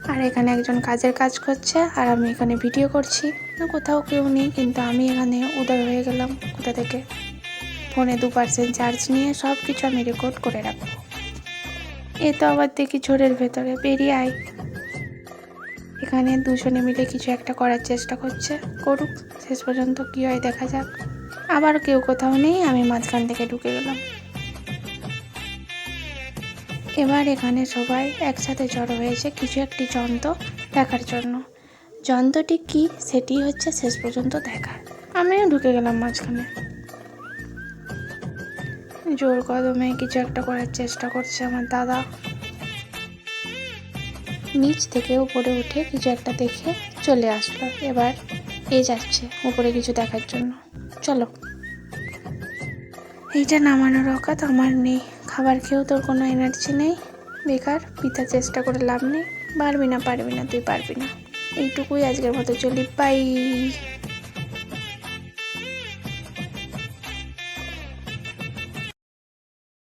আর এখানে একজন কাজের কাজ করছে আর আমি এখানে ভিডিও করছি। কোথাও কেউ নেই, কিন্তু আমি এখানে উদয় হয়ে গেলাম কোথা থেকে। ফোনে 2% চার্জ নিয়ে সব কিছু আমি রেকর্ড করে রাখবো। এ তো আবার দেখি ঝোড়ের ভেতরে, বেরিয়ে আয়। এখানে দুজনে মিলে কিছু একটা করার চেষ্টা করছে, করুক, শেষ পর্যন্ত কী হয় দেখা যাক। আবার কেউ কোথাও নেই, আমি মাঝখান থেকে ঢুকে গেলাম। এবার এখানে সবাই একসাথে জড়ো হয়েছে কিছু একটি যন্ত্র দেখার জন্য। যন্ত্রটি কি সেটি হচ্ছে শেষ পর্যন্ত দেখার। আমিও ঢুকে গেলাম মাঝখানে। জোর কদমে কিছু একটা করার চেষ্টা করছে আমার দাদা। নিচ থেকে উপরে উঠে কিছু একটা দেখে চলে আসলো। এবার যাচ্ছে উপরে কিছু দেখার জন্য। চলো। এইটা নামানোর অকাত আমার নেই। খাবার খেয়েও তোর কোনো এনার্জি নেই, বেকার পিতা চেষ্টা করে লাভ নেই। পারবি না, তুই পারবি না। এইটুকুই আজকের মতো, চলি, বাই।